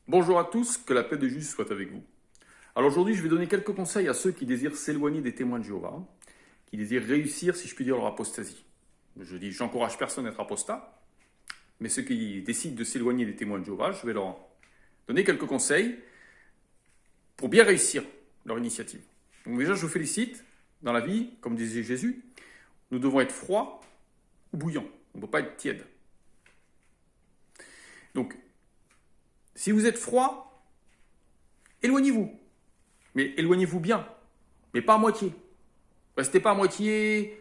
Bonjour à tous, que la paix de Jésus soit avec vous. Alors aujourd'hui, je vais donner quelques conseils à ceux qui désirent s'éloigner des témoins de Jéhovah, qui désirent réussir, si je puis dire, leur apostasie. J'encourage personne à être apostat, mais ceux qui décident de s'éloigner des témoins de Jéhovah, je vais leur donner quelques conseils pour bien réussir leur initiative. Donc déjà, je vous félicite. Dans la vie, comme disait Jésus, nous devons être froids ou bouillants. On ne peut pas être tiède. Donc, si vous êtes froid, éloignez-vous. Mais éloignez-vous bien, mais pas à moitié. Restez pas à moitié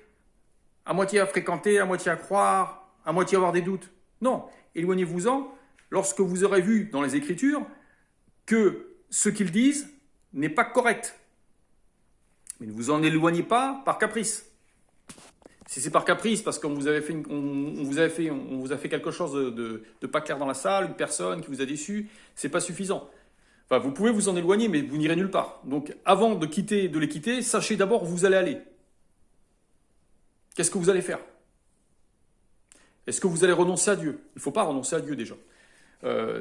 à fréquenter, à moitié à croire, à moitié à avoir des doutes. Non, éloignez-vous-en lorsque vous aurez vu dans les Écritures que ce qu'ils disent n'est pas correct. Mais ne vous en éloignez pas par caprice. Si c'est par caprice, parce qu'on vous avait fait, on vous a fait quelque chose de pas clair dans la salle, une personne qui vous a déçu, c'est pas suffisant. Enfin, vous pouvez vous en éloigner, mais vous n'irez nulle part. Donc, avant de les quitter, sachez d'abord où vous allez aller. Qu'est-ce que vous allez faire? Est-ce que vous allez renoncer à Dieu? Il ne faut pas renoncer à Dieu déjà.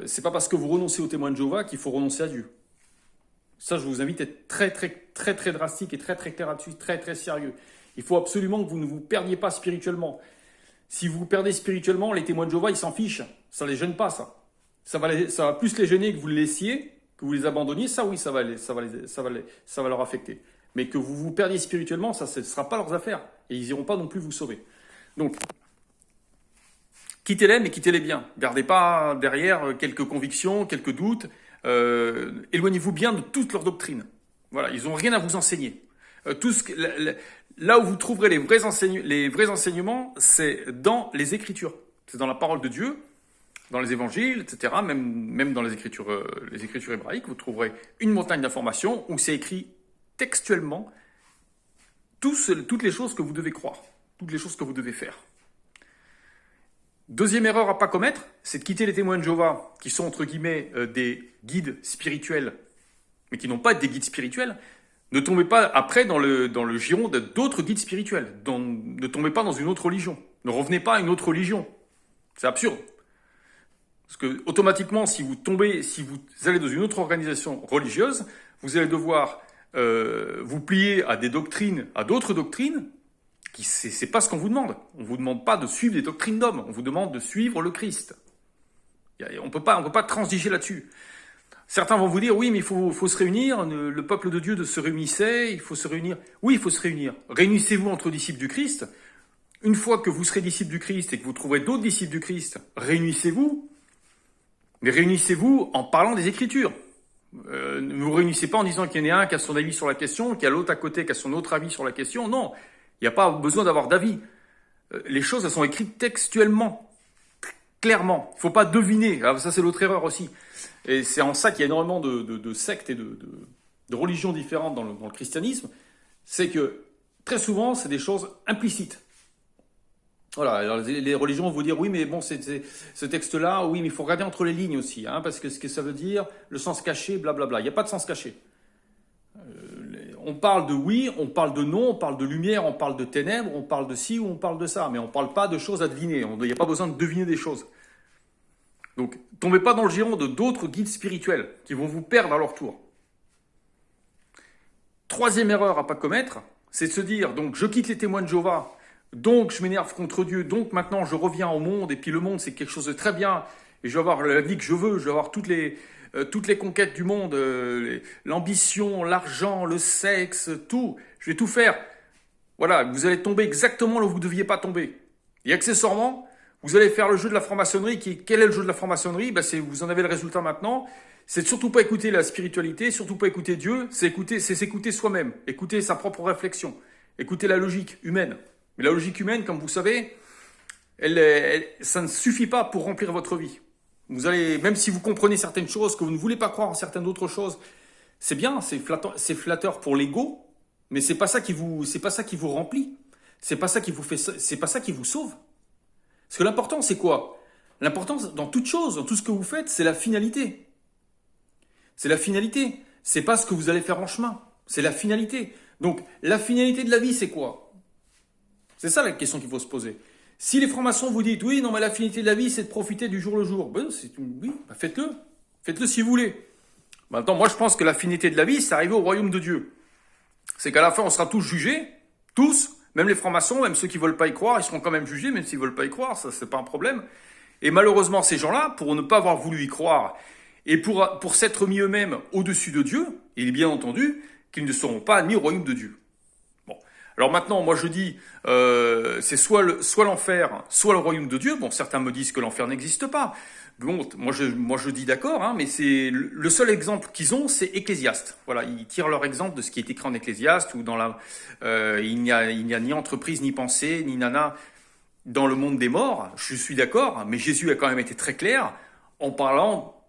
C'est pas parce que vous renoncez aux témoins de Jéhovah qu'il faut renoncer à Dieu. Ça, je vous invite à être très drastique et très clair là-dessus, très sérieux. Il faut absolument que vous ne vous perdiez pas spirituellement. Si vous vous perdez spirituellement, les témoins de Jéhovah, ils s'en fichent. Ça ne les gêne pas, ça. Ça va plus les gêner que vous les laissiez, que vous les abandonniez. Ça, oui, ça va leur affecter. Mais que vous vous perdiez spirituellement, ça ne sera pas leurs affaires. Et ils n'iront pas non plus vous sauver. Donc, quittez-les, mais quittez-les bien. Gardez pas derrière quelques convictions, quelques doutes. Éloignez-vous bien de toute leur doctrine. Voilà, ils n'ont rien à vous enseigner. Là où vous trouverez les vrais enseignements, c'est dans les Écritures. C'est dans la parole de Dieu, dans les évangiles, etc. Même dans les écritures hébraïques, vous trouverez une montagne d'informations où c'est écrit textuellement toutes les choses que vous devez croire, toutes les choses que vous devez faire. Deuxième erreur à pas commettre, c'est de quitter les témoins de Jéhovah, qui sont entre guillemets des guides spirituels, mais qui n'ont pas des guides spirituels. Ne tombez pas après dans le giron d'autres guides spirituels. Ne tombez pas dans une autre religion. Ne revenez pas à une autre religion. C'est absurde. Parce que automatiquement, si vous allez dans une autre organisation religieuse, vous allez devoir vous plier à d'autres doctrines. C'est pas ce qu'on vous demande. On vous demande pas de suivre des doctrines d'hommes. On vous demande de suivre le Christ. On peut pas transiger là-dessus. Certains vont vous dire, oui, mais il faut se réunir, le peuple de Dieu se réunissait, il faut se réunir. Oui, il faut se réunir. Réunissez-vous entre disciples du Christ. Une fois que vous serez disciples du Christ et que vous trouverez d'autres disciples du Christ, réunissez-vous. Mais réunissez-vous en parlant des Écritures. Ne vous réunissez pas en disant qu'il y en a un qui a son avis sur la question, qu'il y a l'autre à côté qui a son autre avis sur la question. Non, il n'y a pas besoin d'avoir d'avis. Les choses, elles sont écrites textuellement. Clairement, il ne faut pas deviner. Alors ça, c'est l'autre erreur aussi. Et c'est en ça qu'il y a énormément de sectes et de religions différentes dans le christianisme. C'est que très souvent, c'est des choses implicites. Voilà, alors les religions vont vous dire, oui, mais bon, ce texte-là, oui, mais il faut regarder entre les lignes aussi, hein, parce que ce que ça veut dire, le sens caché, blablabla. Il n'y a pas de sens caché. On parle de oui, on parle de non, on parle de lumière, on parle de ténèbres, on parle de ci ou on parle de ça, mais on ne parle pas de choses à deviner. Il n'y a pas besoin de deviner des choses. Donc, tombez pas dans le giron de d'autres guides spirituels qui vont vous perdre à leur tour. Troisième erreur à pas commettre, c'est de se dire, donc je quitte les témoins de Jéhovah, donc je m'énerve contre Dieu, donc maintenant je reviens au monde, et puis le monde c'est quelque chose de très bien, et je vais avoir la vie que je veux, je vais avoir toutes les conquêtes du monde, l'ambition, l'argent, le sexe, tout, je vais tout faire. Voilà, vous allez tomber exactement là où vous ne deviez pas tomber. Et accessoirement, vous allez faire le jeu de la franc-maçonnerie. Quel est le jeu de la franc-maçonnerie? Vous en avez le résultat maintenant. C'est de surtout pas écouter la spiritualité, surtout pas écouter Dieu, c'est s'écouter soi-même, écouter sa propre réflexion, écouter la logique humaine. Mais la logique humaine, comme vous savez, ça ne suffit pas pour remplir votre vie. Vous allez, même si vous comprenez certaines choses, que vous ne voulez pas croire en certaines autres choses, c'est bien, c'est flatteur pour l'ego, mais c'est pas ça qui vous remplit. C'est pas ça qui vous sauve. Parce que l'important, c'est quoi? L'important, dans toute chose, dans tout ce que vous faites, c'est la finalité. C'est la finalité. C'est pas ce que vous allez faire en chemin. C'est la finalité. Donc, la finalité de la vie, c'est quoi? C'est ça la question qu'il faut se poser. Si les francs-maçons vous disent, oui, non, mais la finalité de la vie, c'est de profiter du jour le jour. Oui, faites-le. Faites-le si vous voulez. Maintenant, moi, je pense que la finalité de la vie, c'est arriver au royaume de Dieu. C'est qu'à la fin, on sera tous jugés, tous, même les francs-maçons, même ceux qui veulent pas y croire, ils seront quand même jugés, même s'ils veulent pas y croire, ça, c'est pas un problème. Et malheureusement, ces gens-là, pour ne pas avoir voulu y croire, et pour s'être mis eux-mêmes au-dessus de Dieu, il est bien entendu qu'ils ne seront pas admis au royaume de Dieu. Bon. Alors maintenant, moi je dis, c'est soit l'enfer, soit le royaume de Dieu. Bon, certains me disent que l'enfer n'existe pas. Bon, moi je dis d'accord, hein, mais c'est le seul exemple qu'ils ont, c'est Ecclésiaste. Voilà, ils tirent leur exemple de ce qui est écrit en Ecclésiaste, où il n'y a ni entreprise, ni pensée, ni nana dans le monde des morts. Je suis d'accord, mais Jésus a quand même été très clair en parlant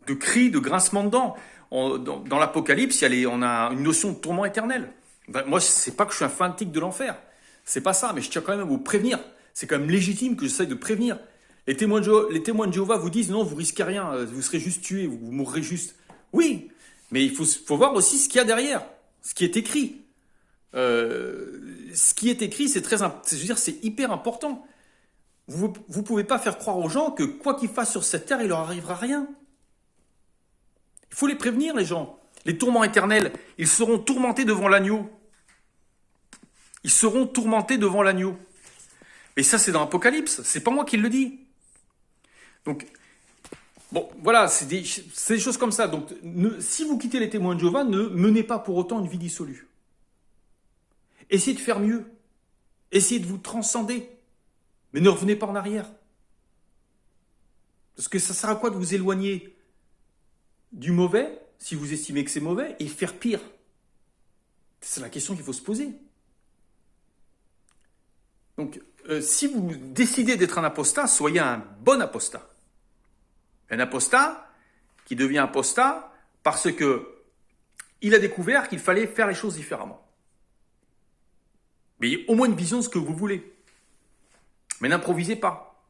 de cris, de grincements de dents. Dans l'Apocalypse, on a une notion de tourment éternel. Ben, moi, c'est pas que je suis un fanatique de l'enfer. C'est pas ça, mais je tiens quand même à vous prévenir. C'est quand même légitime que j'essaye de prévenir. Les témoins de Jéhovah vous disent non, vous risquez rien, vous serez juste tués, vous mourrez juste. Oui, mais il faut voir aussi ce qu'il y a derrière, ce qui est écrit. Ce qui est écrit, c'est hyper important. Vous pouvez pas faire croire aux gens que quoi qu'ils fassent sur cette terre, il leur arrivera rien. Il faut les prévenir, les gens. Les tourments éternels, ils seront tourmentés devant l'agneau. Ils seront tourmentés devant l'agneau. Mais ça, c'est dans l'Apocalypse. C'est pas moi qui le dis. Donc, bon, voilà, c'est des choses comme ça. Donc, si vous quittez les témoins de Jéhovah, ne menez pas pour autant une vie dissolue. Essayez de faire mieux. Essayez de vous transcender. Mais ne revenez pas en arrière. Parce que ça sert à quoi de vous éloigner du mauvais, si vous estimez que c'est mauvais, et faire pire? C'est la question qu'il faut se poser. Donc, si vous décidez d'être un apostat, soyez un bon apostat. Un apostat qui devient apostat parce que il a découvert qu'il fallait faire les choses différemment. Mais au moins une vision de ce que vous voulez. Mais n'improvisez pas.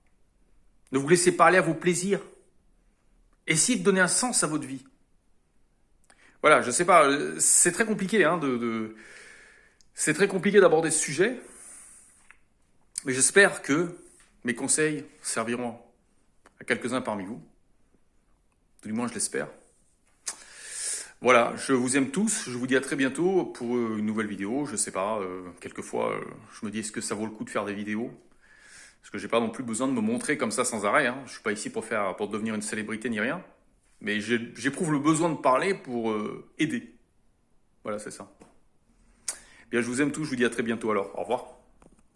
Ne vous laissez pas aller à vos plaisirs. Essayez de donner un sens à votre vie. Voilà, je sais pas, c'est très compliqué, hein, c'est très compliqué d'aborder ce sujet. Mais j'espère que mes conseils serviront à quelques-uns parmi vous. Du moins, je l'espère. Voilà, je vous aime tous. Je vous dis à très bientôt pour une nouvelle vidéo. Je sais pas, quelquefois, je me dis est-ce que ça vaut le coup de faire des vidéos? Parce que j'ai pas non plus besoin de me montrer comme ça sans arrêt. Hein. Je suis pas ici pour devenir une célébrité ni rien. Mais j'éprouve le besoin de parler pour aider. Voilà, c'est ça. Bien, je vous aime tous. Je vous dis à très bientôt alors. Au revoir.